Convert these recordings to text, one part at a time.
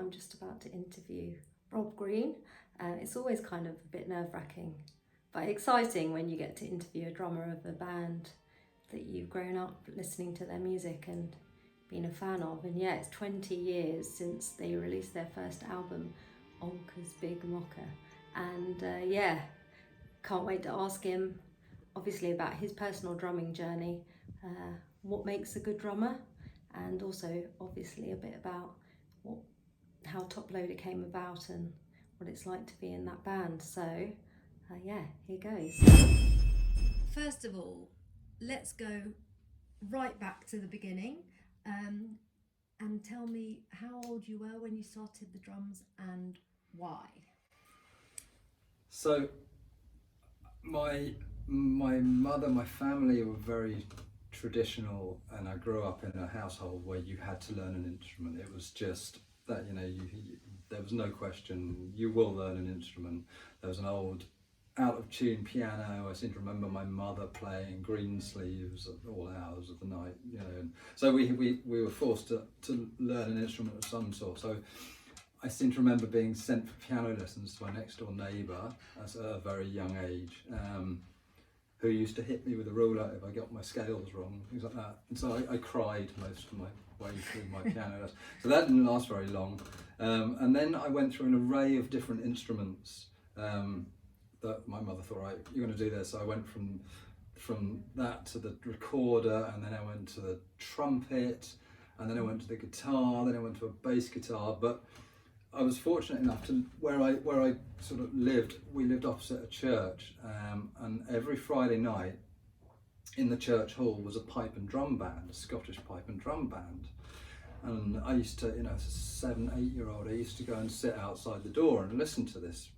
I'm just about to interview Rob Green. It's always kind of a bit nerve-wracking, but exciting when you get to interview a drummer of a band that you've grown up listening to their music and been a fan of. And yeah, it's 20 years since they released their first album, Onka's Big Moka. And yeah, can't wait to ask him, obviously, about his personal drumming journey, what makes a good drummer, and also obviously a bit about how Toploader came about and what it's like to be in that band. So yeah, here goes. First of all, let's go right back to the beginning, and tell me how old you were when you started the drums and why. So my mother, my family were very traditional, and I grew up in a household where you had to learn an instrument. It was just that, there was no question, you will learn an instrument. There was an old out of tune piano. I seem to remember my mother playing Greensleeves at all hours of the night, and so we were forced to learn an instrument of some sort. So I seem to remember being sent for piano lessons to my next door neighbour at a very young age, who used to hit me with a ruler if I got my scales wrong, things like that. And so I cried most of my way through my piano lesson. So that didn't last very long. And then I went through an array of different instruments that my mother thought, right, you're going to do this. So I went from that to the recorder, and then I went to the trumpet, and then I went to the guitar, then I went to a bass guitar. But I was fortunate enough to where I sort of lived. We lived opposite a church, and every Friday night in the church hall was a pipe and drum band, a Scottish pipe and drum band. And I used to, as a 7-8-year-old, I used to go and sit outside the door and listen to this.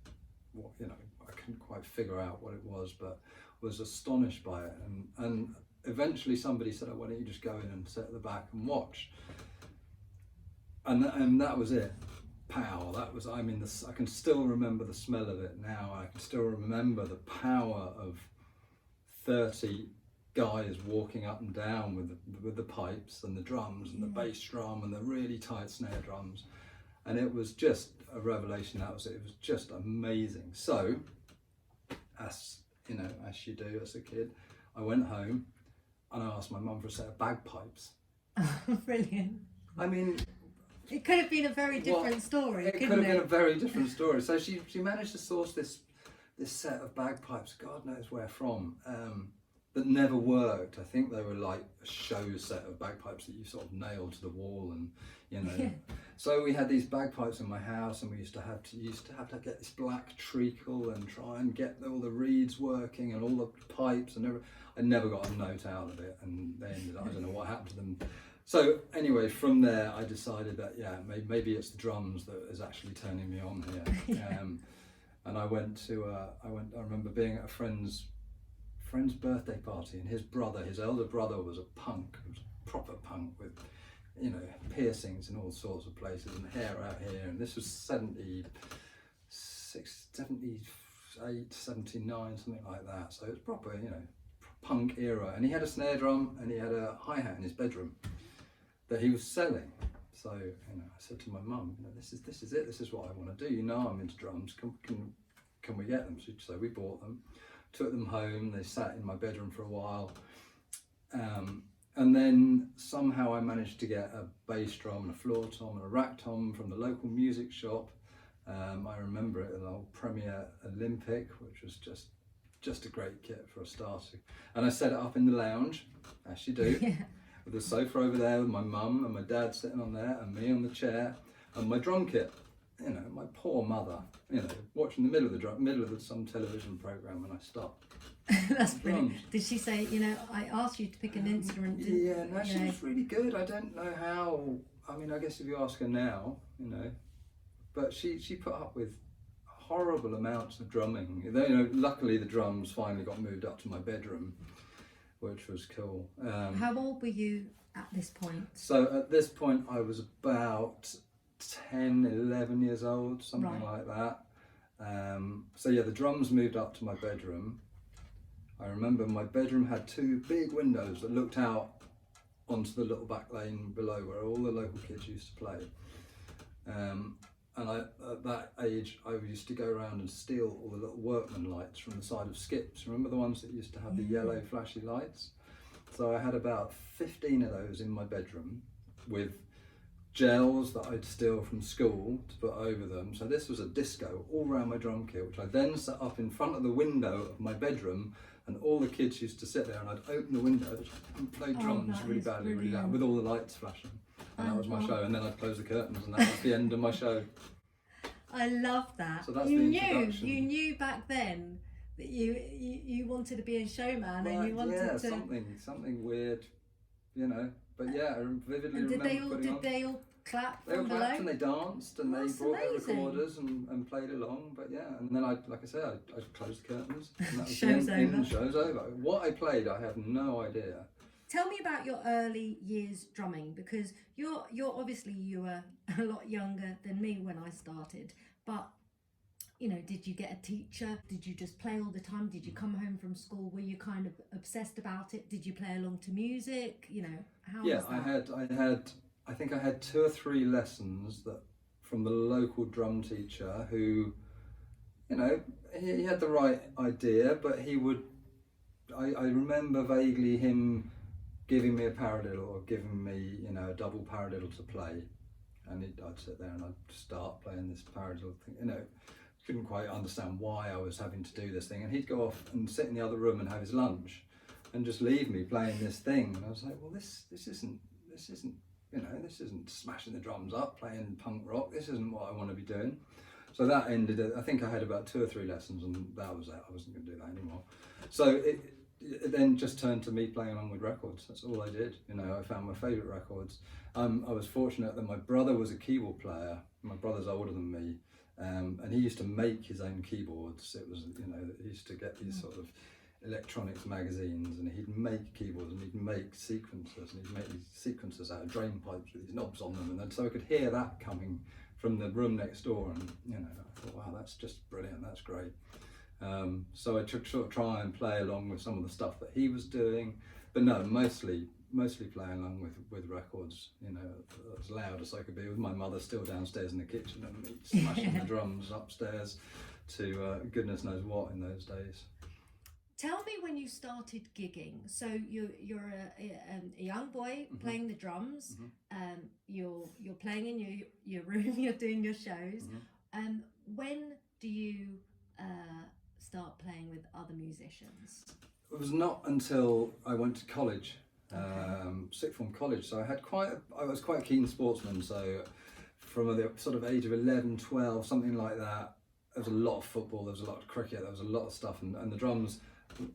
I couldn't quite figure out what it was, but was astonished by it. And eventually somebody said, "Oh, why don't you just go in and sit at the back and watch?" And that was it. Pow! That was. I can still remember the smell of it now. I can still remember the power of 30 guys walking up and down with the pipes and the drums and the bass drum and the really tight snare drums, and it was just a revelation. That was it. It was just amazing. So, as you do as a kid, I went home and I asked my mum for a set of bagpipes. Brilliant. I mean, it could have been a very different story. It could have been a very different story. So she managed to source this set of bagpipes, God knows where from, that never worked. I think they were like a show set of bagpipes that you sort of nailed to the wall, and Yeah. So we had these bagpipes in my house, and we used to have to get this black treacle and try and get all the reeds working and all the pipes, and I never got a note out of it, and they ended up, I don't know what happened to them. So anyway, from there I decided that maybe it's the drums that is actually turning me on here. And I remember being at a friend's birthday party, and his elder brother was a punk, was a proper punk with piercings in all sorts of places and hair out here, and this was 76, 78, 79, something like that. So it was proper, punk era. And he had a snare drum and he had a hi-hat in his bedroom that he was selling. So I said to my mum, this is it. This is what I want to do. I'm into drums. Can we get them? So we bought them, took them home. They sat in my bedroom for a while. And then somehow I managed to get a bass drum and a floor tom and a rack tom from the local music shop. I remember it, an old Premier Olympic, which was just a great kit for a starter. And I set it up in the lounge, as you do, with the sofa over there with my mum and my dad sitting on there and me on the chair and my drum kit. My poor mother, watching the middle of some television program, and I stopped. That's brilliant. Did she say, I asked you to pick an instrument? She was really good. I don't know how. I guess if you ask her now, but she put up with horrible amounts of drumming. Luckily the drums finally got moved up to my bedroom, which was cool. How old were you at this point? So at this point I was about 10, 11 years old, something like that. The drums moved up to my bedroom. I remember my bedroom had two big windows that looked out onto the little back lane below where all the local kids used to play. And at that age, I used to go around and steal all the little workman lights from the side of skips. Remember the ones that used to have the yellow flashy lights? So I had about 15 of those in my bedroom with gels that I'd steal from school to put over them. So this was a disco all around my drum kit, which I then set up in front of the window of my bedroom, and all the kids used to sit there, and I'd open the window and play drums really badly, really loud, with all the lights flashing. And that was my show, and then I'd close the curtains, and that was the end of my show. I love that. So that's you the introduction. You knew back then that you wanted to be a showman, and you wanted to something weird, you know. But yeah, I vividly remember did they all clap? They all below? clapped and they danced and That's they brought amazing. their recorders and played along. But yeah, and then I closed the curtains. And that was Show's the over. Show's over. What I played, I have no idea. Tell me about your early years drumming, because you're obviously you were a lot younger than me when I started, but you know, did you get a teacher? Did you just play all the time? Did you come home from school? Were you kind of obsessed about it? Did you play along to music? You know, how was that? I think I had 2 or 3 lessons that from the local drum teacher who, you know, he had the right idea, but he would, I remember vaguely him giving me a paradiddle or giving me, you know, a double paradiddle to play, and I'd sit there and I'd start playing this paradiddle thing, you know. Couldn't quite understand why I was having to do this thing, and he'd go off and sit in the other room and have his lunch and just leave me playing this thing, and I was like, well, this isn't you know, this isn't smashing the drums up, playing punk rock, this isn't what I want to be doing. So that ended it. I think I had about 2 or 3 lessons, and that was it. I wasn't going to do that anymore. So it then just turned to me playing along with records. That's all I did. You know, I found my favourite records. I was fortunate that my brother was a keyboard player. My brother's older than me. And he used to make his own keyboards. It was, you know, he used to get these sort of electronics magazines, and he'd make keyboards, and he'd make sequencers, and he'd make these sequencers out of drain pipes with these knobs on them, and then so I could hear that coming from the room next door, and you know, I thought, wow, that's just brilliant, that's great. So I took sort of try and play along with some of the stuff that he was doing, but no, mostly playing along with records, you know, as loud as I could be, with my mother still downstairs in the kitchen and me smashing the drums upstairs to goodness knows what in those days. Tell me when you started gigging. So you're a young boy playing the drums. You're playing in your room. You're doing your shows. When do you start playing with other musicians? It was not until I went to college. Sixth form college, so I was quite a keen sportsman, so from the sort of age of 11, 12, something like that, there was a lot of football, there was a lot of cricket, there was a lot of stuff, and the drums,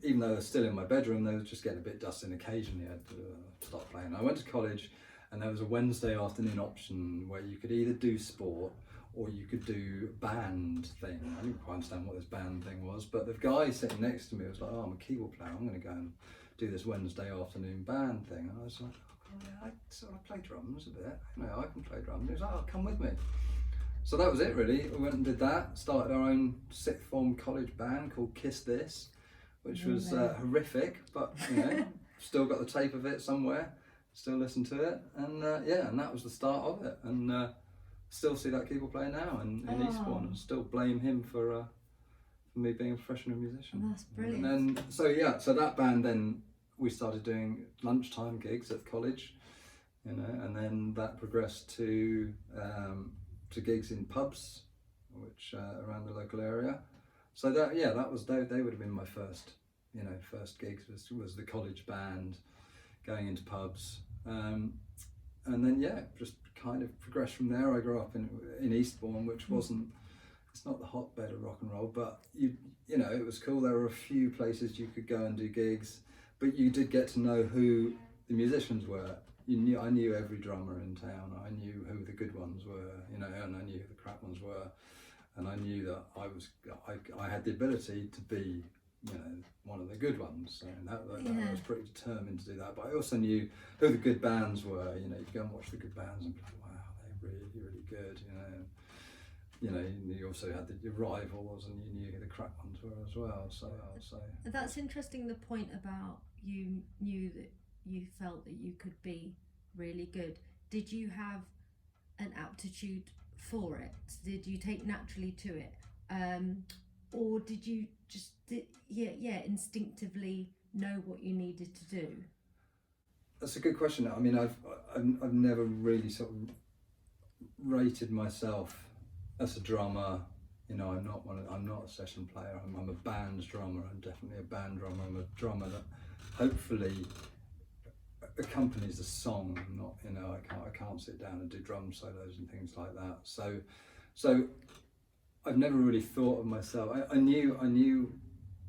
even though they're still in my bedroom, they were just getting a bit dusty, and occasionally I'd stop playing. I went to college, and there was a Wednesday afternoon option where you could either do sport or you could do band thing. I didn't quite understand what this band thing was, but the guy sitting next to me was like, oh, I'm a keyboard player, I'm going to go and do this Wednesday afternoon band thing. And I was like, oh yeah, I sort of play drums a bit, you know, I can play drums. He was like, oh, come with me. So that was it really. We went and did that, started our own sixth form college band called Kiss This, which was horrific, but you know, still got the tape of it somewhere, still listen to it, and and that was the start of it, and still see that keyboard player now in Eastbourne, and still blame him for me being a professional musician. Oh, that's brilliant. And then, so that band, then we started doing lunchtime gigs at college, you know, and then that progressed to gigs in pubs, which around the local area. So that was they would have been my first gigs was the college band, going into pubs, and then just kind of progressed from there. I grew up in Eastbourne, which it's not the hotbed of rock and roll, but you know, it was cool. There were a few places you could go and do gigs, but you did get to know who the musicians were. I knew every drummer in town. I knew who the good ones were, you know, and I knew who the crap ones were, and I knew that I had the ability to be, you know, one of the good ones. So I was pretty determined to do that. But I also knew who the good bands were. You know, you go and watch the good bands and be like, wow, they're really, really good. You know. And, you know, you also had your rivals, and you knew who the crap ones were as well. So that's interesting. The point about you knew that you felt that you could be really good. Did you have an aptitude for it? Did you take naturally to it, or did you just instinctively know what you needed to do? That's a good question. I mean, I've never really sort of rated myself as a drummer. You know, I'm not a session player. I'm a band drummer. I'm definitely a band drummer. I'm a drummer that hopefully accompanies a song. Not, you know, I can't sit down and do drum solos and things like that. So I've never really thought of myself. I knew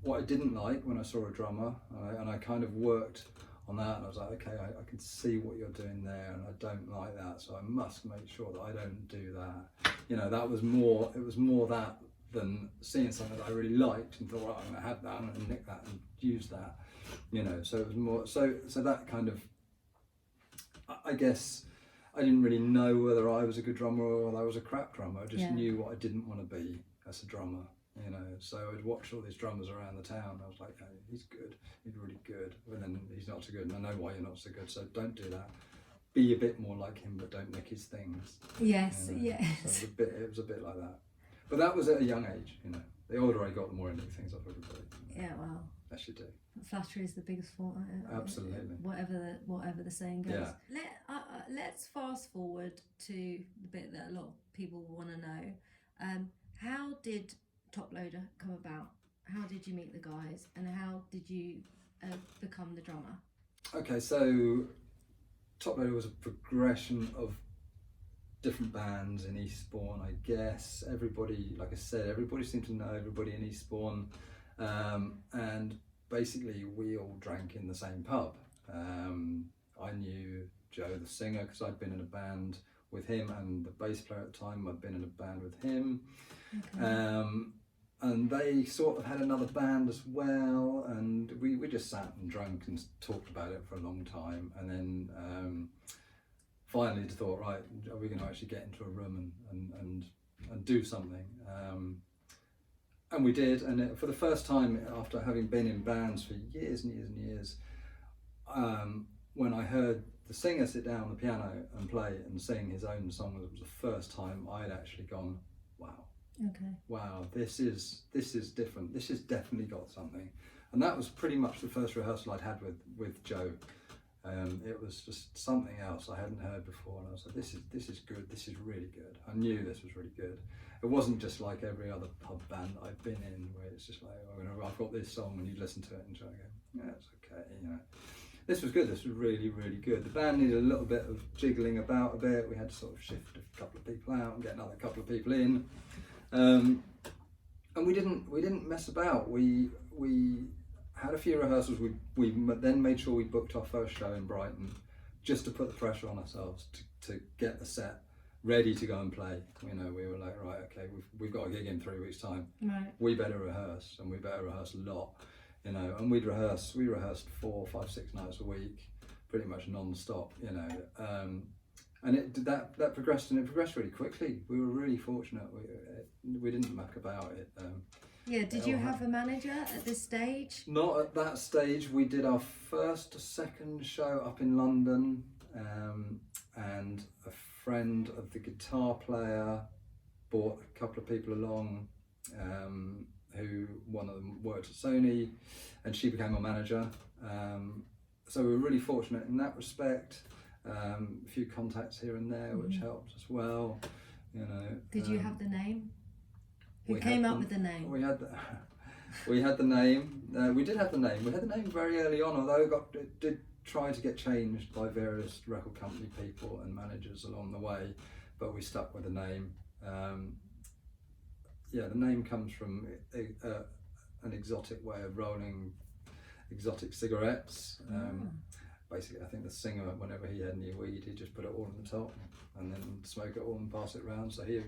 what I didn't like when I saw a drummer, and I kind of worked on that, and I was like, okay, I can see what you're doing there, and I don't like that, so I must make sure that I don't do that. You know, it was more that than seeing something that I really liked and thought, right, I'm going to have that, I'm going to nick that and use that. You know, so it was more, so that kind of, I guess, I didn't really know whether I was a good drummer or whether I was a crap drummer. I just knew what I didn't want to be as a drummer. You know, so I'd watch all these drummers around the town. I was like, hey, he's good, he's really good, and then he's not so good, and I know why you're not so good, so don't do that. Be a bit more like him, but don't nick his things. Yes, you know? yes. So it was a bit like that. But that was at a young age, you know. The older I got, the more I nick things off everybody. Yeah, well. As you do. Flattery is the biggest fault. Absolutely. Whatever the saying goes. Yeah. Let's fast forward to the bit that a lot of people want to know. How did Toploader come about? How did you meet the guys, and how did you become the drummer? Okay, so Toploader was a progression of different bands in Eastbourne, I guess. Everybody, like I said, everybody seemed to know everybody in Eastbourne, and basically we all drank in the same pub. I knew Joe the singer because I'd been in a band with him, and the bass player at the time, I'd been in a band with him. Okay. And they sort of had another band as well, and we just sat and drank and talked about it for a long time, and then finally thought, right, are we going to actually get into a room and do something? And we did, and for the first time, after having been in bands for years and years and years, when I heard the singer sit down on the piano and play and sing his own song, it was the first time I'd actually gone, wow. Okay. Wow, this is different. This has definitely got something, and that was pretty much the first rehearsal I'd had with Joe. It was just something else I hadn't heard before, and I was like, this is good. This is really good. I knew this was really good. It wasn't just like every other pub band I've been in, where it's just like, oh, I've got this song, and you listen to it and try to go, yeah, it's okay. You know, this was good. This was really, really good. The band needed a little bit of jiggling about a bit. We had to sort of shift a couple of people out and get another couple of people in. And we didn't mess about. We had a few rehearsals. We then made sure we booked our first show in Brighton, just to put the pressure on ourselves to get the set ready to go and play. You know, we were like, right, okay, we've got a gig in 3 weeks' time. Right. We better rehearse, and we better rehearse a lot. You know, and we rehearsed 4, 5, 6 nights a week, pretty much non-stop. You know. And that progressed, and it progressed really quickly. We were really fortunate. We didn't muck about it. Did you have a manager at this stage? Not at that stage. We did our second show up in London, and a friend of the guitar player brought a couple of people along, who one of them worked at Sony, and she became our manager. So we were really fortunate in that respect. A few contacts here and there, which helped as well. You know. Did you have the name? Who came up with the name? We had the name. We did have the name. We had the name very early on, although it did try to get changed by various record company people and managers along the way. But we stuck with the name. The name comes from an exotic way of rolling exotic cigarettes. Basically, I think the singer, whenever he had any weed, he'd just put it all on the top and then smoke it all and pass it around. So he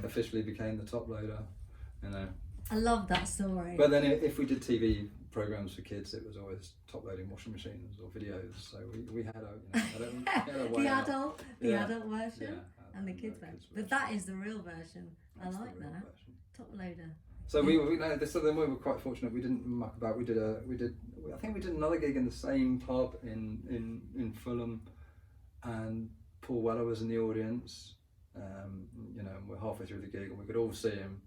officially became the Toploader, you know. I love that story. But then if we did TV programs for kids, it was always top-loading washing machines or videos. So we had a way the adult version and the kids version. But that is the real version. I like that. Toploader. So we were quite fortunate. We didn't muck about. I think we did another gig in the same pub in Fulham, and Paul Weller was in the audience. You know, and we're halfway through the gig and we could all see him,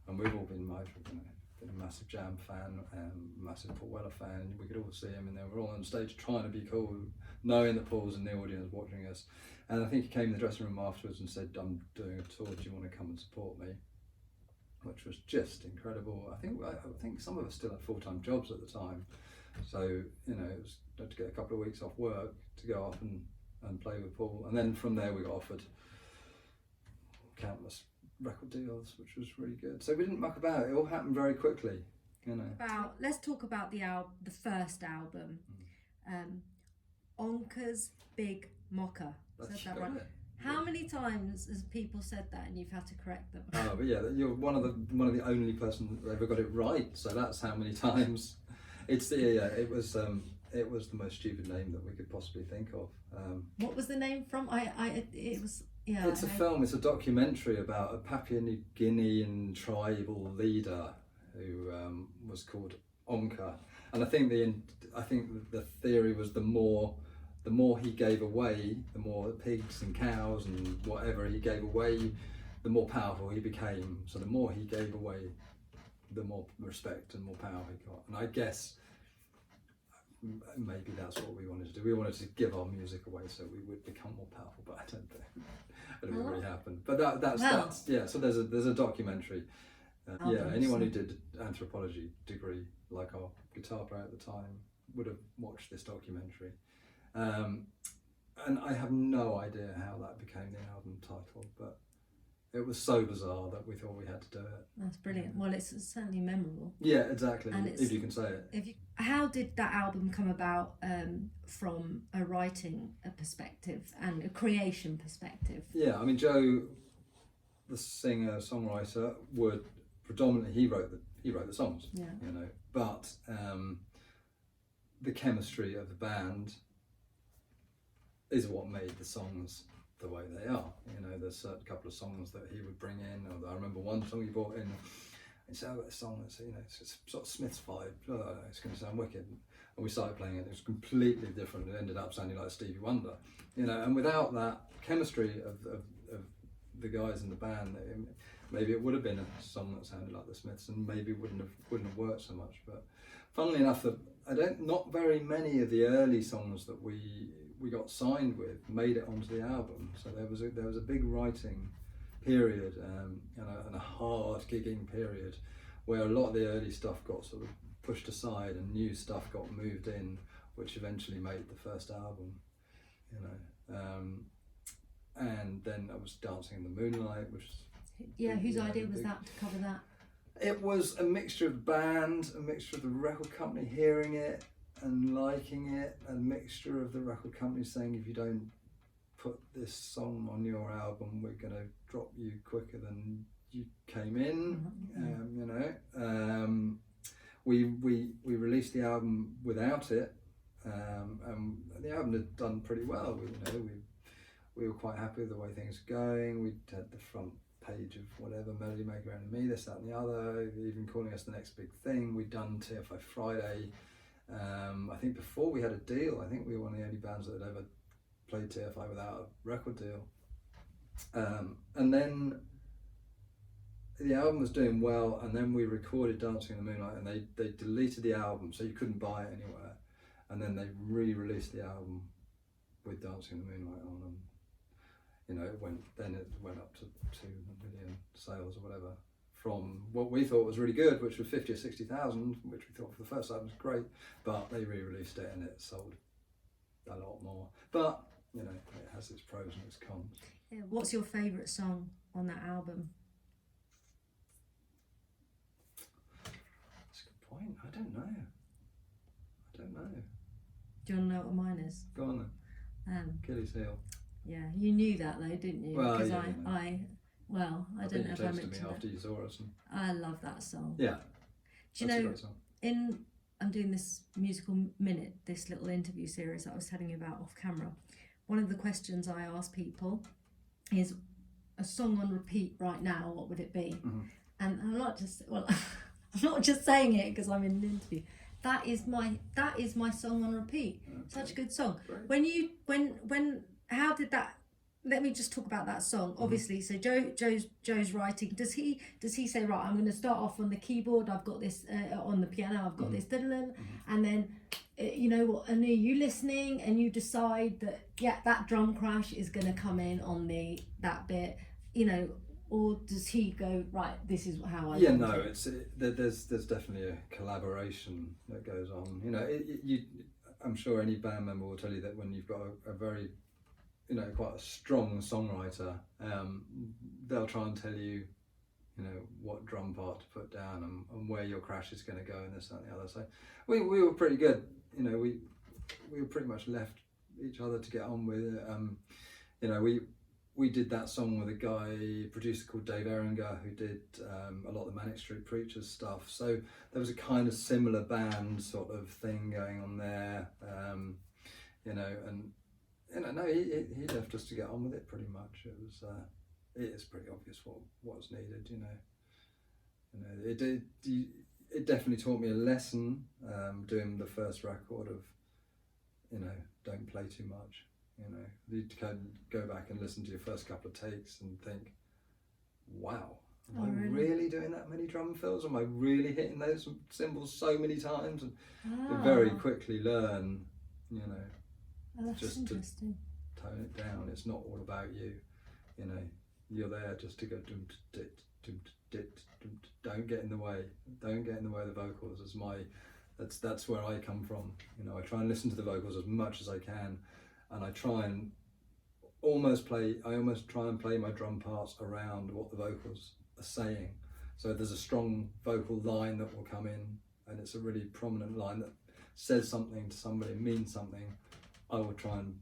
and we've all been, been a massive Jam fan, massive Paul Weller fan. We could all see him, and then we're all on stage trying to be cool, knowing that Paul's in the audience watching us. And I think he came in the dressing room afterwards and said, "I'm doing a tour, do you want to come and support me?" Which was just incredible. I think some of us still had full-time jobs at the time, so you know, it was had to get a couple of weeks off work to go up and play with Paul. And then from there we got offered countless record deals, which was really good. So we didn't muck about. It all happened very quickly, you know. Let's talk about the first album, Onka's Big Moka. Said that right? How many times has people said that and you've had to correct them? Oh, but yeah, you're one of the only person that ever got it right. So that's how many times. It was the most stupid name that we could possibly think of. What was the name from? It was. Yeah, it's a film. It's a documentary about a Papua New Guinean tribal leader who was called Onka, and I think the theory was the more he gave away, the more pigs and cows and whatever he gave away, the more powerful he became. So the more he gave away, the more respect and more power he got. And I guess maybe that's what we wanted to do. We wanted to give our music away so we would become more powerful, but I don't think it really happened. But that's yeah. So there's a documentary. Anyone who did anthropology degree, like our guitar player at the time, would have watched this documentary. And I have no idea how that became the album title, but it was so bizarre that we thought we had to do it. That's brilliant. Well, it's certainly memorable. Yeah, exactly. If you can say it. How did that album come about from a writing perspective and a creation perspective? Yeah, I mean, Joe, the singer songwriter, would predominantly he wrote the songs. Yeah. You know, but the chemistry of the band is what made the songs the way they are. You know, there's a couple of songs that he would bring in. Or I remember one song he brought in. He said, "I've got a song that's, you know, it's sort of Smith's vibe. It's going to sound wicked." And we started playing it. It was completely different. It ended up sounding like Stevie Wonder. You know, and without that chemistry of the guys in the band, maybe it would have been a song that sounded like the Smiths, and maybe wouldn't have worked so much. But funnily enough, not very many of the early songs that we got signed with made it onto the album. So there was a big writing period and a hard gigging period where a lot of the early stuff got sort of pushed aside and new stuff got moved in, which eventually made the first album. You know, and then I was Dancing in the Moonlight, which whose idea was that to cover that? It was a mixture of the band, a mixture of the record company hearing it and liking it, a mixture of the record company saying, if you don't put this song on your album, we're going to drop you quicker than you came in. You know, we released the album without it, and the album had done pretty well. We were quite happy with the way things were going. We had the front page of whatever, Melody Maker and Me, this, that and the other, even calling us the next big thing. We'd done TFI Friday. I think before we had a deal, I think we were one of the only bands that had ever played TFI without a record deal. And then the album was doing well, and then we recorded Dancing in the Moonlight, and they deleted the album so you couldn't buy it anywhere, and then they re-released the album with Dancing in the Moonlight on, and you know, it went up to 2 million sales or whatever, from what we thought was really good, which was 50 or 60,000, which we thought for the first album was great, but they re-released it and it sold a lot more. But you know, it has its pros and its cons. Yeah. What's your favourite song on that album? That's a good point. I don't know. Do you want to know what mine is? Go on then. Achilles heel. Yeah, you knew that though, didn't you? Well, because yeah, I don't know if I mentioned me after you saw us. I love that song. Yeah. Do you know, I'm doing this musical minute, this little interview series that I was telling you about off camera. One of the questions I ask people is, a song on repeat right now, what would it be? Mm-hmm. And I'm not just saying it because I'm in an interview. That is my song on repeat. Okay. Such a good song. Great. How did that let me just talk about that song. Obviously, so Joe's writing. Does he say, right, I'm going to start off on the keyboard, I've got this on the piano, I've got this, and then you know what, and are you listening and you decide that that drum crash is going to come in on that bit, you know, or does he go, right, this is how I want it? There's definitely a collaboration that goes on. You know, I'm sure any band member will tell you that when you've got a very, you know, quite a strong songwriter, they'll try and tell you, you know, what drum part to put down and where your crash is going to go and this, that and the other. So we were pretty good. You know, we were pretty much left each other to get on with it. You know, we did that song with a guy, producer called Dave Eringer, who did a lot of the Manic Street Preachers stuff. So there was a kind of similar band sort of thing going on there. You know, and you know, no, he left us to get on with it pretty much. It is pretty obvious what was needed. You know, it definitely taught me a lesson doing the first record of, you know, don't play too much. You know, you kind of go back and listen to your first couple of takes and think, wow, am I really doing that many drum fills? Am I really hitting those cymbals so many times? And you very quickly learn, you know, just interesting. To tone it down. It's not all about you. You know, you're there just to go dum dit dum dit dum. Don't get in the way. Don't get in the way of the vocals. That's where I come from. You know, I try and listen to the vocals as much as I can. And I almost try and play my drum parts around what the vocals are saying. So there's a strong vocal line that will come in, and it's a really prominent line that says something to somebody, means something. I will try and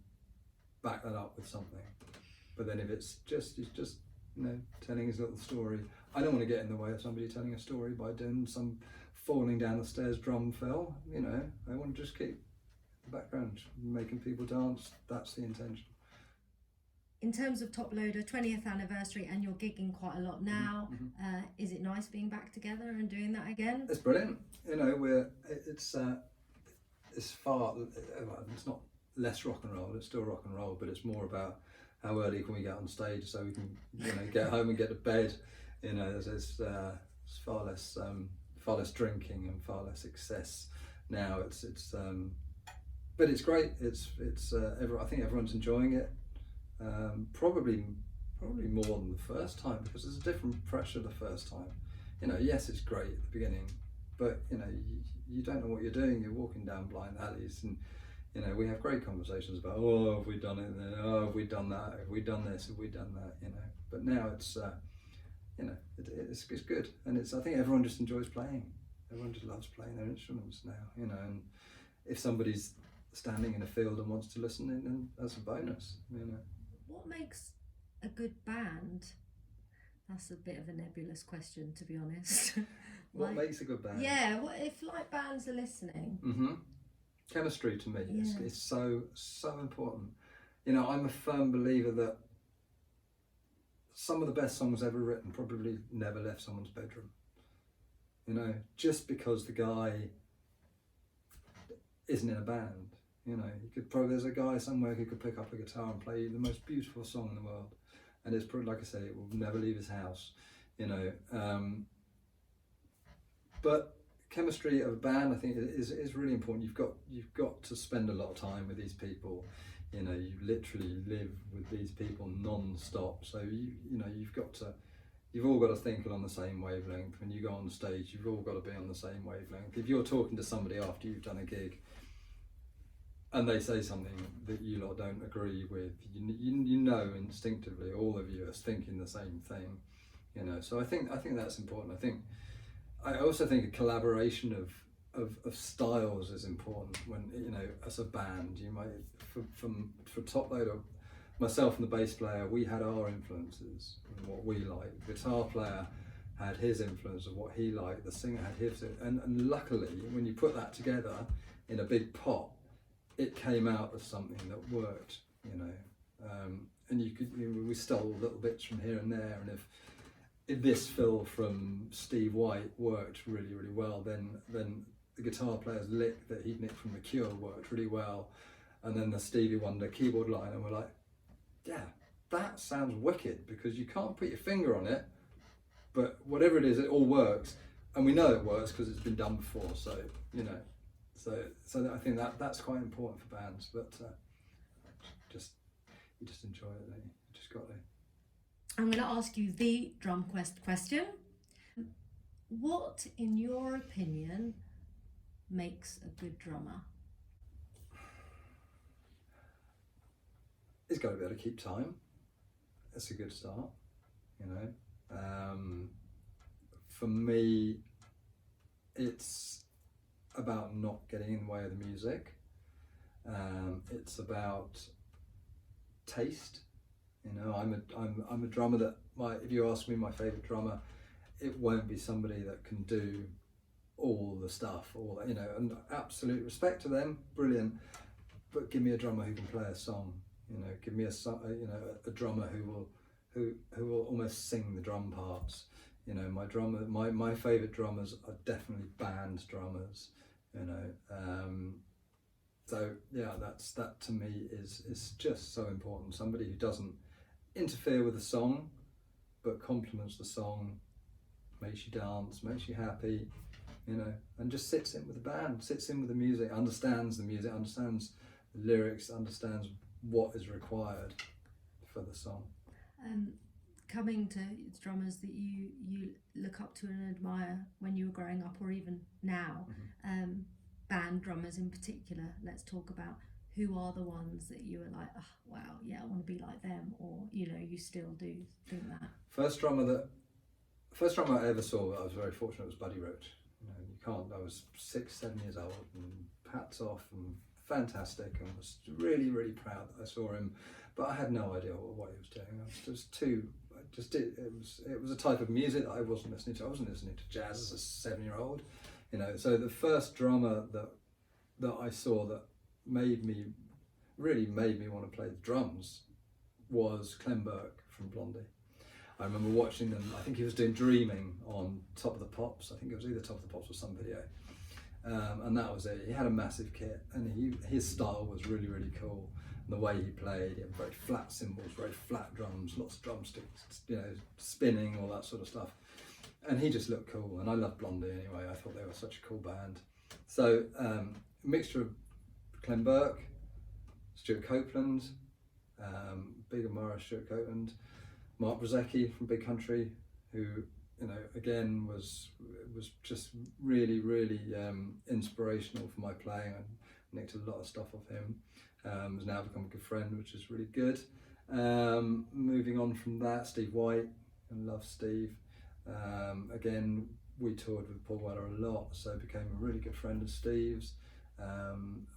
back that up with something. But then if he's just you know, telling his little story, I don't want to get in the way of somebody telling a story by doing some falling down the stairs drum fill. You know, I want to just keep background, making people dance. That's the intention. In terms of Toploader 20th anniversary, and you're gigging quite a lot now, is it nice being back together and doing that again? It's brilliant. You know, it's not less rock and roll, it's still rock and roll, but it's more about how early can we get on stage so we can, you know, get home and get to bed. You know, there's far less drinking and far less excess now. But it's great. I think everyone's enjoying it. Probably more than the first time, because there's a different pressure the first time. You know, yes, it's great at the beginning, but you know, you don't know what you're doing. You're walking down blind alleys, and you know, we have great conversations about, oh, have we done it? Oh, have we done that? Have we done this? Have we done that? You know, but now it's you know, it's good, and I think everyone just enjoys playing. Everyone just loves playing their instruments now. You know, and if somebody's standing in a field and wants to listen in, and that's a bonus, you know. What makes a good band? That's a bit of a nebulous question, to be honest. What makes a good band? Yeah, what if like bands are listening? Chemistry to me is so important. You know, I'm a firm believer that some of the best songs ever written probably never left someone's bedroom. You know, just because the guy isn't in a band. You know, there's a guy somewhere who could pick up a guitar and play the most beautiful song in the world, and it's probably, like I say, it will never leave his house. You know, but chemistry of a band, I think, is really important. You've got to spend a lot of time with these people. You know, you literally live with these people non-stop. So you know, you've all got to think along the same wavelength. When you go on stage, you've all got to be on the same wavelength. If you're talking to somebody after you've done a gig, and they say something that you lot don't agree with, you know instinctively all of you are thinking the same thing, you know. So I think that's important. I also think a collaboration of styles is important. When, you know, as a band, you might for Toploader, myself and the bass player, we had our influences and what we liked. The guitar player had his influence of what he liked. The singer had his, and luckily when you put that together in a big pot, it came out as something that worked, you know. And we stole little bits from here and there, and if this fill from Steve White worked really, really well, then the guitar player's lick that he'd nicked from The Cure worked really well, and then the Stevie Wonder keyboard line, and we're like, yeah, that sounds wicked, because you can't put your finger on it, but whatever it is, it all works, and we know it works because it's been done before. So you know, so I think that's quite important for bands. But you just enjoy it, don't you? You just got to. I'm going to ask you the drum question. What, in your opinion, makes a good drummer? He's got to be able to keep time. That's a good start, you know. For me, it's about not getting in the way of the music. It's about taste. You know, I'm a drummer that if you ask me my favourite drummer, it won't be somebody that can do all the stuff, you know, and absolute respect to them, brilliant. But give me a drummer who can play a song. You know, give me a drummer who will almost sing the drum parts. You know, my favourite drummers are definitely band drummers. You know, so yeah, that to me is just so important. Somebody who doesn't interfere with the song, but complements the song, makes you dance, makes you happy. You know, and just sits in with the band, sits in with the music, understands the music, understands the lyrics, understands what is required for the song. Coming to drummers that you look up to and admire when you were growing up, or even now, band drummers in particular, let's talk about who are the ones that you were like, oh, wow, yeah, I want to be like them, or you know, you still do think that. First drummer I ever saw, I was very fortunate, was Buddy Roach. You know, you can't. I was 6-7 years old, and hats off, and fantastic, and was really, really proud that I saw him. But I had no idea what he was doing. I was just too. It was a type of music that I wasn't listening to. I wasn't listening to jazz as a 7-year-old. You know, so the first drummer that I saw that really made me want to play the drums was Clem Burke from Blondie. I remember watching them. I think he was doing Dreaming on Top of the Pops. I think it was either Top of the Pops or some video. And that was it. He had a massive kit, and his style was really, really cool. And the way he played, he had very flat cymbals, very flat drums, lots of drumsticks, you know, spinning, all that sort of stuff. And he just looked cool, and I loved Blondie anyway. I thought they were such a cool band. So a mixture of Clem Burke, Stuart Copeland, big admirer Stuart Copeland, Mark Brzezicki from Big Country, who, you know, again was just really, really inspirational for my playing. I nicked a lot of stuff off him. Has now become a good friend, which is really good. Moving on from that, Steve White, I love Steve. Again, we toured with Paul Weller a lot, so became a really good friend of Steve's.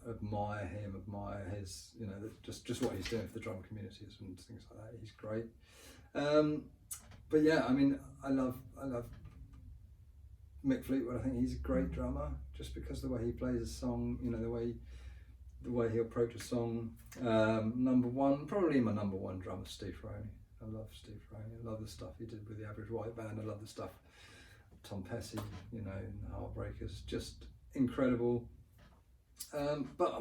Admire him, admire his, you know, just what he's doing for the drum communities and things like that. He's great. But yeah, I mean, I love Mick Fleetwood. I think he's a great drummer, just because of the way he plays a song, you know, the way he approaches a song. Probably my number one drummer, Steve Roney. I love Steve Roney. I love the stuff he did with the Average White Band. I love the stuff Tom Petty, you know, and the Heartbreakers, just incredible. But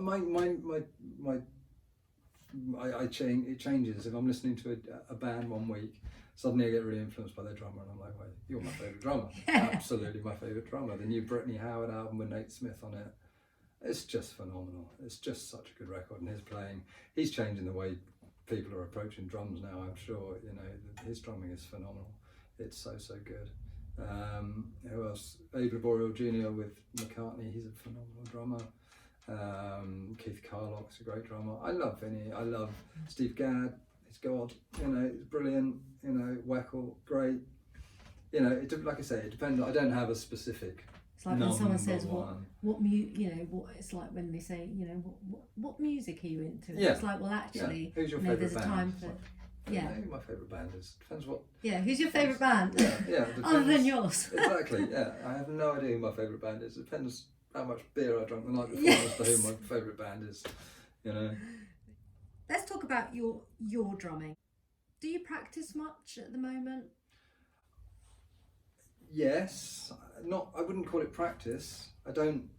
it changes. If I'm listening to a band one week, suddenly I get really influenced by their drummer, and I'm like, wait, you're my favourite drummer. Absolutely my favourite drummer. The new Brittany Howard album with Nate Smith on it, it's just phenomenal. It's just such a good record, and his playing, he's changing the way people are approaching drums now, I'm sure. You know, his drumming is phenomenal. It's so good. Who else? Abe Laboriel Jr. with McCartney, he's a phenomenal drummer. Keith Carlock's a great drummer. I love Vinny. I love Steve Gadd. He's God. You know, he's brilliant. You know, Weckl, great. You know, like I say, it depends. I don't have a specific. It's like when someone says what it's like when they say, you know, what music are you into? Yeah. It's like, well, actually, who's your you know, favourite there's a band? time for. Yeah. Maybe my favourite band is. Depends what. Yeah, who's your favourite band? Yeah. Other than yours. Exactly. Yeah, I have no idea who my favourite band is. It depends how much beer I drank the night before as to who my favourite band is. You know. Let's talk about your drumming. Do you practice much at the moment? Yes. I wouldn't call it practice. I don't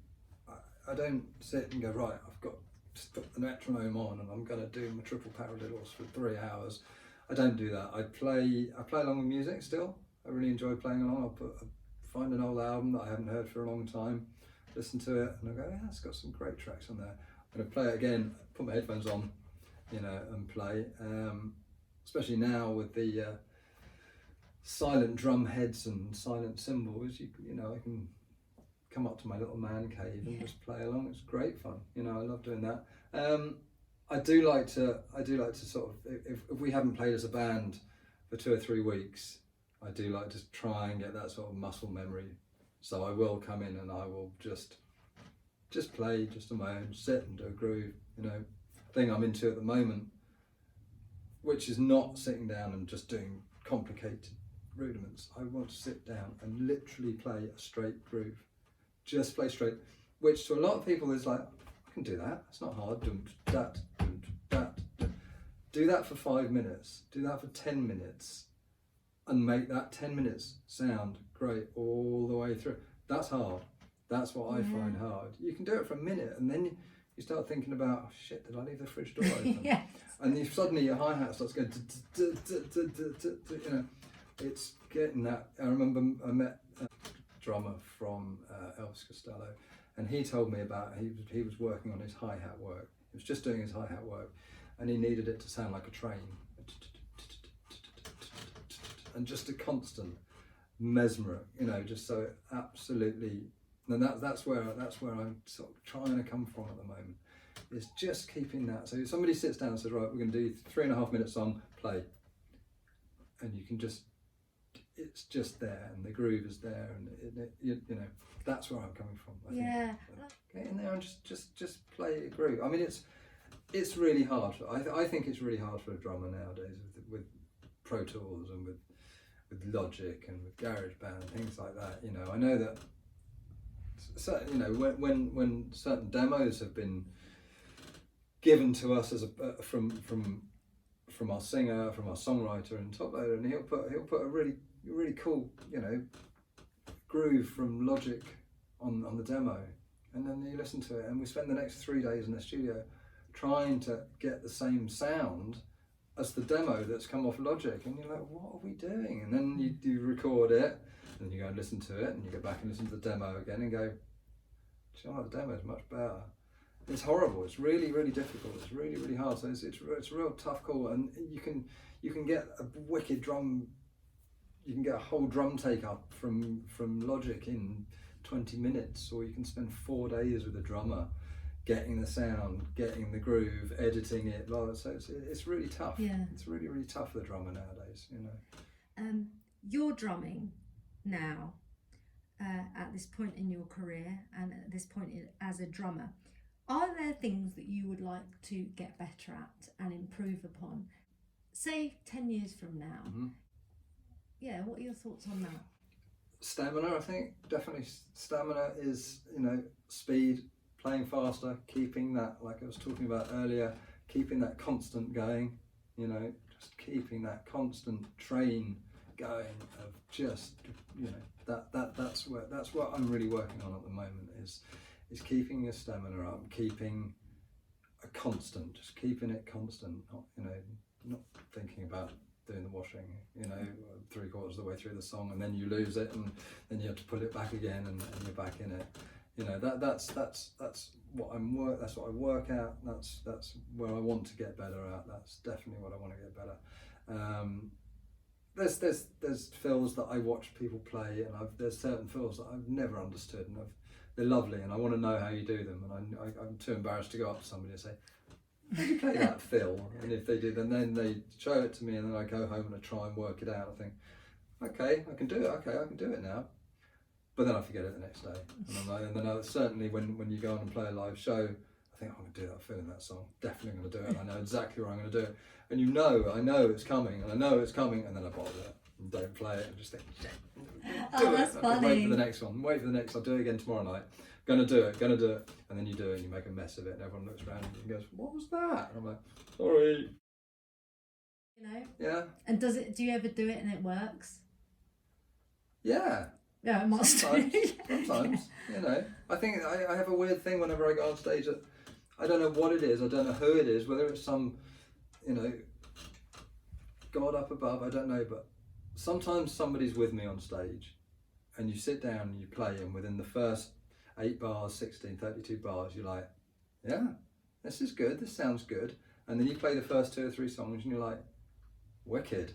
sit and go, right, I've got to put the metronome on and I'm going to do my triple paradiddles for 3 hours. I don't do that. I play along with music still. I really enjoy playing along. I'll find an old album that I haven't heard for a long time, listen to it, and I go, yeah, it's got some great tracks on there. I'm going to play it again, put my headphones on, and play. Especially now with the silent drum heads and silent cymbals, I can come up to my little man cave and just play along. It's great fun. I love doing that. I do like to sort of, if we haven't played as a band for 2 or 3 weeks, I do like to try and get that sort of muscle memory. So I will come in and I will just play just on my own, sit and do a groove. Thing I'm into at the moment, which is not sitting down and just doing complicated rudiments. I want to sit down and literally play a straight groove. Just play straight, which to a lot of people is like, I can do that, it's not hard. Dum, dat, dum, dat, dum. Do that for 5 minutes, do that for 10 minutes, and make that 10 minutes sound great all the way through. That's hard. That's what I find hard. You can do it for a minute, and then you start thinking about, oh shit, did I leave the fridge door open? Yes. And then suddenly your hi-hat starts going, it's getting that. I remember I met a drummer from Elvis Costello, and he told me about, he was working on his hi-hat work. He was just doing his hi-hat work, and he needed it to sound like a train. And just a constant mesmeric, just so it absolutely, and that's where I'm sort of trying to come from at the moment, is just keeping that. So if somebody sits down and says, right, we're going to do 3.5 minute song, play, and you can it's just there, and the groove is there, and that's where I'm coming from. I think. Get in there and just play a groove. I mean, it's really hard. I think it's really hard for a drummer nowadays with Pro Tools and with Logic and with GarageBand and things like that. I know that when certain demos have been given to us as from our singer, from our songwriter and Toploader, and he'll put a really cool groove from Logic on the demo, and then you listen to it, and we spend the next 3 days in the studio trying to get the same sound as the demo that's come off Logic, and you're like, what are we doing? And then you record it, and you go and listen to it, and you go back and listen to the demo again and go, the demo is much better. It's horrible. It's really, really difficult. It's really, really hard. So it's a real tough call, and you can get a wicked drum. You can get a whole drum take up from Logic in 20 minutes, or you can spend 4 days with a drummer, getting the sound, getting the groove, editing it. So it's really tough. Yeah. It's really, really tough for the drummer nowadays. You're drumming now at this point in your career and at this point as a drummer. Are there things that you would like to get better at and improve upon, say 10 years from now? Mm-hmm. Yeah, what are your thoughts on that? Stamina, I think. Definitely stamina is, speed, playing faster, keeping that, like I was talking about earlier, keeping that constant going, just keeping that constant train going of just, that's what I'm really working on at the moment is keeping your stamina up, keeping a constant, just keeping it constant, not thinking about doing the washing, 3/4 of the way through the song, and then you lose it, and then you have to put it back again, and you're back in it. That's what that's what I work at. That's where I want to get better at. That's definitely what I want to get better. There's fills that I watch people play, and there's certain fills that I've never understood, and they're lovely, and I want to know how you do them, and I'm too embarrassed to go up to somebody and say, how do you play that fill? And if they do, then they show it to me, and then I go home and I try and work it out. I think, okay, I can do it. Okay, I can do it now. But then I forget it the next day. And then certainly when you go on and play a live show, I think, I'm going to do that fill in that song. Definitely going to do it. I know exactly where I'm going to do it. And I know it's coming, and I know it's coming, and then I bottle it and don't play it and just think, that's funny. Wait for the next one. I'll do it again tomorrow night. Gonna do it. And then you do it, and you make a mess of it, and everyone looks around and goes, what was that? And I'm like, sorry. Yeah. And do you ever do it and it works? Yeah. Yeah, it must. Sometimes. I think I have a weird thing whenever I go on stage that I don't know what it is, I don't know who it is, whether it's some, God up above, I don't know, but sometimes somebody's with me on stage and you sit down and you play, and within the first 8 bars, 16, 32 bars, you're like, yeah, this is good, this sounds good. And then you play the first 2 or 3 songs and you're like, wicked.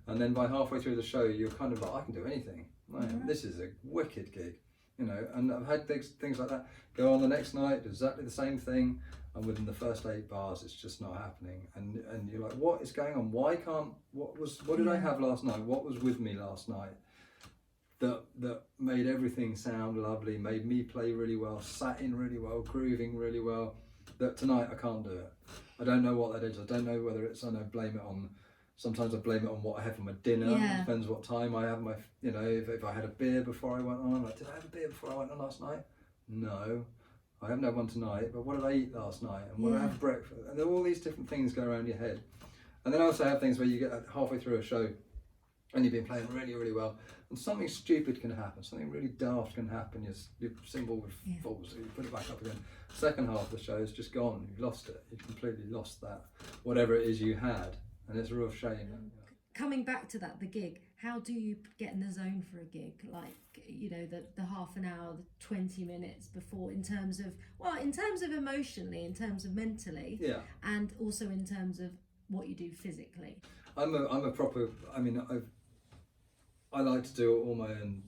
And then by halfway through the show, you're kind of like, I can do anything. This is a wicked gig, you know. And I've had things like that. Go on the next night, do exactly the same thing, and within the first 8 bars, it's just not happening. And you're like, what is going on? Why can't? What did I have last night? What was with me last night that made everything sound lovely, made me play really well, sat in really well, grooving really well? That tonight I can't do it. I don't know what that is. I don't know whether it's, I know, blame it on. Sometimes I blame it on what I have for my dinner. It depends what time I have my, you know, if I had a beer before I went on. Like, did I have a beer before I went on last night? No, I haven't had one tonight, but what did I eat last night? And what did I have for breakfast? And there are all these different things go around your head. And then I also have things where you get halfway through a show and you've been playing really, really well, and something stupid can happen, something really daft can happen, your cymbal falls, so you put it back up again. Second half of the show is just gone, you've lost it, you've completely lost that, whatever it is you had, and it's a real shame. Coming back to that, the gig, how do you get in the zone for a gig? Like, you know, the half an hour, the 20 minutes before, in terms of emotionally, in terms of mentally, and also in terms of what you do physically. I'm a proper, I mean, I like to do all my own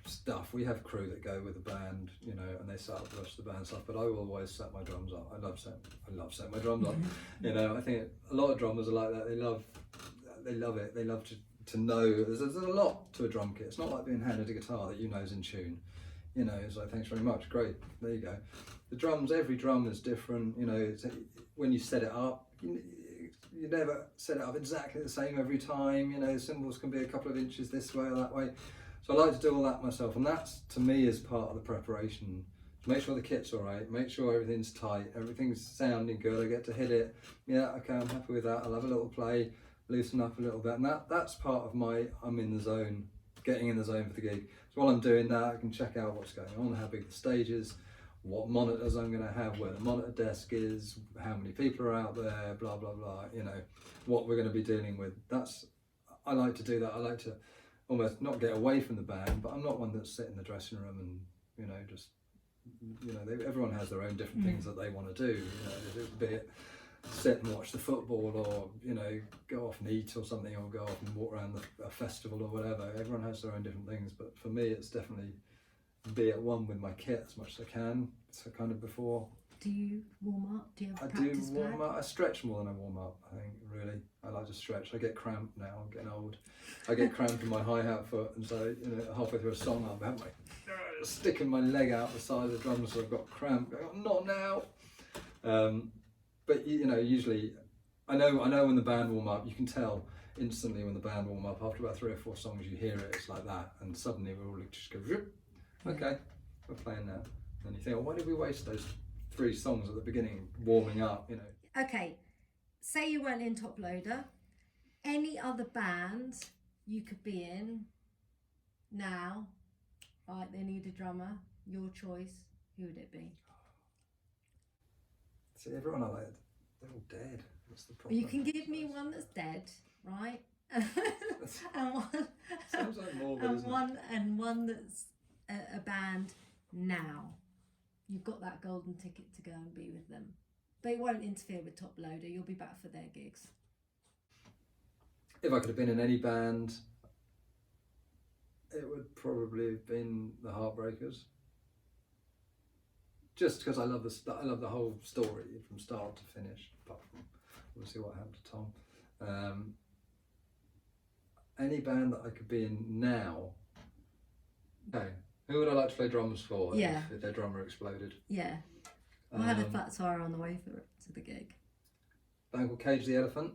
stuff. We have crew that go with the band, you know, and they set up the rest of the band stuff, but I will always set my drums up. I love setting my drums up. You know, I think a lot of drummers are like that. They love it. They love to know. There's a lot to a drum kit. It's not like being handed a guitar that you know is in tune. You know, it's like, thanks very much, great, there you go. The drums, every drum is different. You know, when you set it up, you never set it up exactly the same every time. You know, the cymbals can be a couple of inches this way or that way. So I like to do all that myself, and that's, to me, is part of the preparation. Make sure the kit's all right, make sure everything's tight, everything's sounding good, I get to hit it. Yeah, okay, I'm happy with that. I'll have a little play, loosen up a little bit, and that's part of my, I'm in the zone, getting in the zone for the gig. So while I'm doing that, I can check out what's going on, how big the stage is, what monitors I'm going to have, where the monitor desk is, how many people are out there, blah blah blah, you know, what we're going to be dealing with. I like to do that. I like to almost not get away from the band, but I'm not one that's sit in the dressing room and, you know, just, you know, everyone has their own different things that they want to do, you know, be it sit and watch the football, or, you know, go off and eat or something, or go off and walk around a festival or whatever. Everyone has their own different things, but for me it's definitely be at one with my kit as much as I can. So kind of before. Do you warm up? Do you have a practice pad? I do warm up. I stretch more than I warm up, I think, really. I like to stretch. I get cramped now, I'm getting old. I get cramped in my hi-hat foot, and so, you know, halfway through a song I'll have my sticking my leg out the side of the drum, so I've got cramp. Going, not now. But you know, usually I know when the band warm up, you can tell instantly when the band warm up. After about 3 or 4 songs you hear it, it's like that, and suddenly we all just go, okay, we're playing now. And you think, well, why did we waste those 3 songs at the beginning warming up, you know? Okay, say you weren't in Toploader, any other band you could be in now, right, they need a drummer, your choice, who would it be? See, everyone I like, they're all dead. What's the problem? Well, you can give me one that's dead, right? and one, sounds like morbid, and one that's a band now. You've got that golden ticket to go and be with them. They won't interfere with Toploader. You'll be back for their gigs. If I could have been in any band, it would probably have been the Heartbreakers. Just because I love the whole story from start to finish. Apart from obviously what happened to Tom. Any band that I could be in now. Okay. Who would I like to play drums for if their drummer exploded? Yeah. I had a flat tire on the way to the gig. Band called Cage the Elephant.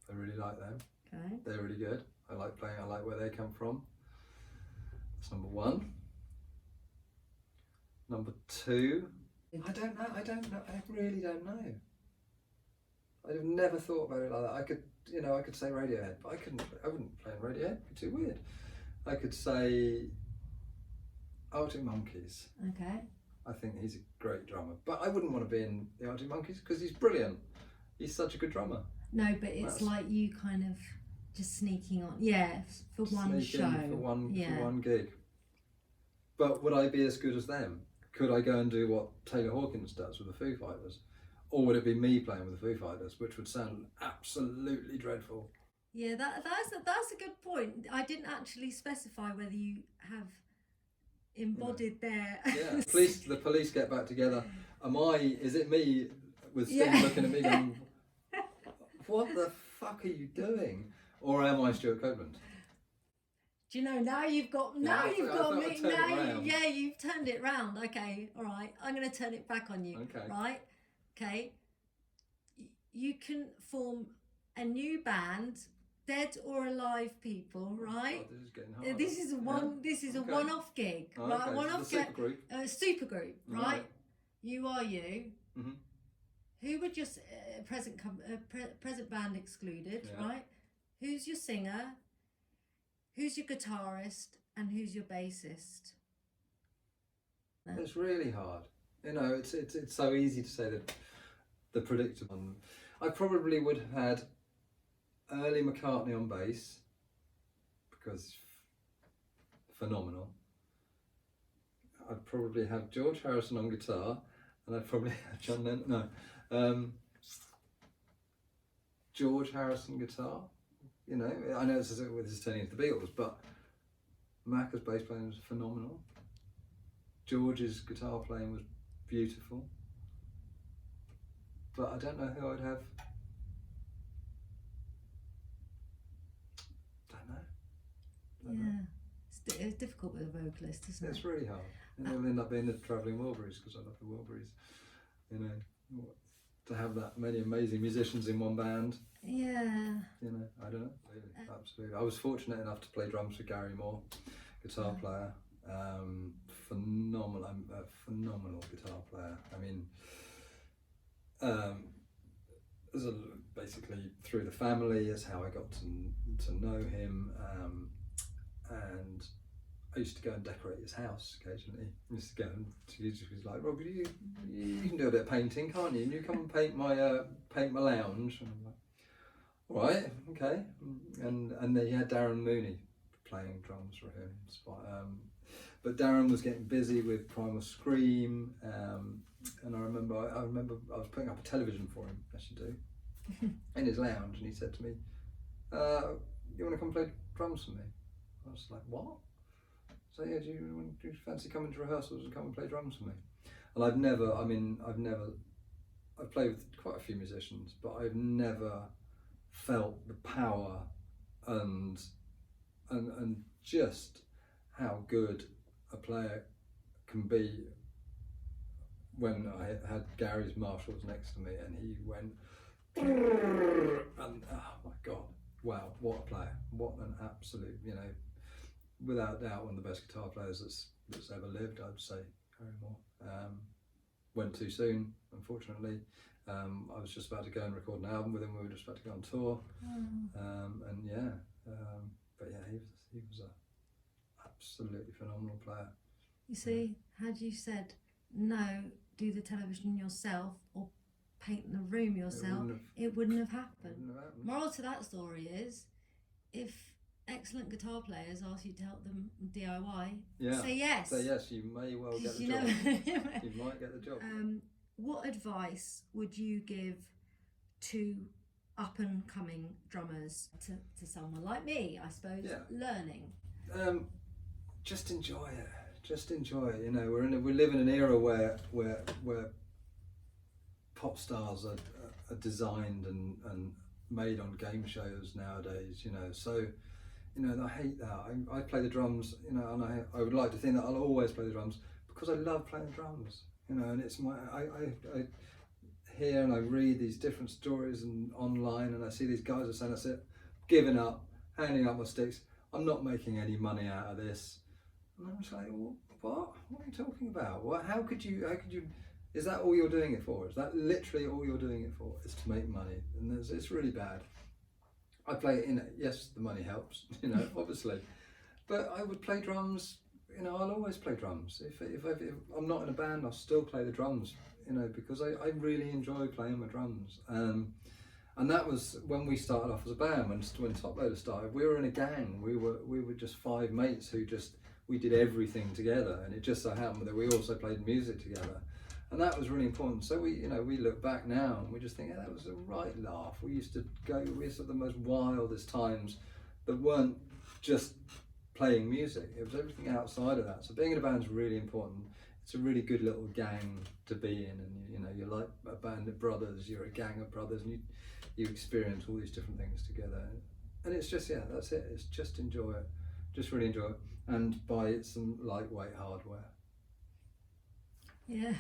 I really like them. Okay. They're really good. I like playing, I like where they come from. That's number 1. Number 2. I don't know. I really don't know. I've never thought about it like that. I could say Radiohead, but I wouldn't play in Radiohead. It'd be too weird. I could say Arctic Monkeys. Okay. I think he's a great drummer, but I wouldn't want to be in the Arctic Monkeys because he's brilliant. He's such a good drummer. No, but it's That's- like you kind of just sneaking on. Yeah, for one Sneak show. in for yeah. one gig. But would I be as good as them? Could I go and do what Taylor Hawkins does with the Foo Fighters? Or would it be me playing with the Foo Fighters, which would sound absolutely dreadful? Yeah, that's a good point. I didn't actually specify whether you have embodied their. Yeah, the police get back together. Is it me with Sting Yeah. looking at me going, what the fuck are you doing? Or am I Stuart Copeland? Do you know, now you've got I thought me. I'd turn it round. You've turned it round. Okay, all right. I'm going to turn it back on you. Okay. Right? Okay. You can form a new band, dead or alive people, right? God, this is getting harder. This is a Okay. one-off gig, Oh, right? okay, One-off so the supergroup. supergroup, right? Right. You are you. Mhm. Who would your present band excluded, Yeah. right? Who's your singer? Who's your guitarist? And who's your bassist? It's really hard. You know, it's so easy to say that the predictable one. I probably would have had early McCartney on bass because phenomenal. I'd probably have George Harrison on guitar, and I'd probably have John Lennon. No, George Harrison guitar. You know, I know this is turning into the Beatles, but Mac as bass playing was phenomenal. George's guitar playing was beautiful, but I don't know who I'd have. Don't know. Yeah, it's difficult with a vocalist, isn't it? It's really hard. And it'll end up being the Travelling Wilburys because I love the Wilburys. You know, to have that many amazing musicians in one band. Yeah. You know, I don't know. Really, absolutely. I was fortunate enough to play drums for Gary Moore, guitar player. Phenomenal, a phenomenal guitar player. I mean, basically through the family is how I got to know him, and I used to go and decorate his house occasionally. I used to go and he was like, Rob, you can do a bit of painting, can't you? And you come and paint my lounge. And I'm like, all right, okay. And then he had Darren Mooney playing drums for him. But Darren was getting busy with Primal Scream, and I remember I was putting up a television for him, as you do, in his lounge, and he said to me, "You want to come play drums for me?" I was like, "What?" So yeah, do you fancy coming to rehearsals and come and play drums for me? And I've played with quite a few musicians, but I've never felt the power and just how good a player can be when I had Gary's Marshalls next to me and he went and oh my god, wow, what a player, what an absolute, you know, without doubt one of the best guitar players that's ever lived, I'd say. Gary Moore. Went too soon, unfortunately. I was just about to go and record an album with him. We were just about to go on tour, but yeah, he was a absolutely phenomenal player. You see, had you said no, do the television yourself or paint the room yourself, it wouldn't have happened. Moral to that story is, if excellent guitar players ask you to help them DIY, say yes. Say yes, you may well get the job. You might get the job. What advice would you give to up and coming drummers, to someone like me, I suppose, learning? Just enjoy it. Just enjoy it. You know, we live in an era where pop stars are designed and made on game shows nowadays. You know, so you know I hate that. I play the drums. You know, and I would like to think that I'll always play the drums because I love playing drums. You know, and it's I hear and I read these different stories and online, and I see these guys are saying, "That's it, giving up, handing up my sticks. I'm not making any money out of this." And I'm just like, well, what? What are you talking about? What? How could you? Is that all you're doing it for? Is that literally all you're doing it for? Is to make money? And it's really bad. I play yes, the money helps, you know, obviously, but I would play drums. You know, I'll always play drums. If I'm not in a band, I'll still play the drums. You know, because I really enjoy playing my drums. And And that was when we started off as a band. When Toploader started, we were in a gang. We were just 5 mates who we did everything together, and it just so happened that we also played music together, and that was really important. So we look back now and we just think, yeah, that was a right laugh. We used to have the most wildest times that weren't just playing music. It was everything outside of that. So being in a band is really important. It's a really good little gang to be in, and you're like a band of brothers. You're a gang of brothers, and you experience all these different things together. And it's just, yeah, that's it. It's just enjoy it. Just really enjoy it, and buy some lightweight hardware. Yeah.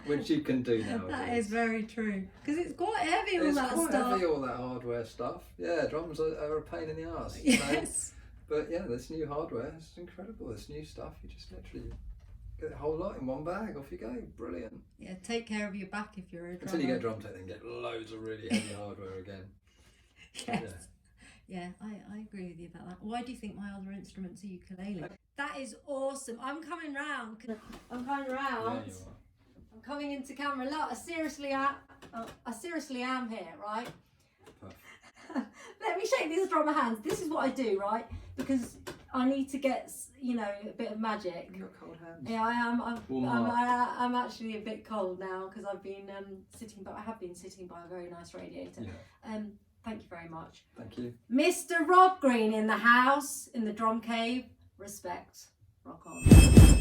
Which you can do now. That is very true, because it's quite heavy, all that quite stuff. heavy, all that hardware stuff. Yeah, drums are a pain in the arse. Yes. But yeah, this new hardware is incredible. This new stuff, you just literally get a whole lot in one bag. Off you go. Brilliant. Yeah, take care of your back if you're a drummer. Until you get a drum tech, then get loads of really heavy hardware again. Yes. Yeah, I agree with you about that. Why do you think my other instrument's a ukulele? That is awesome. I'm coming round. I'm coming round. Yeah, you are. I'm coming into camera. Look, I seriously am here, right? Perfect. Let me shake these drummer hands. This is what I do, right? Because I need to get, a bit of magic. You've got cold hands. Yeah, I am. Warm up. I'm actually a bit cold now because I've been I have been sitting by a very nice radiator. Yeah. Thank you very much. Thank you. Mr. Rob Green in the house, in the drum cave. Respect. Rock on.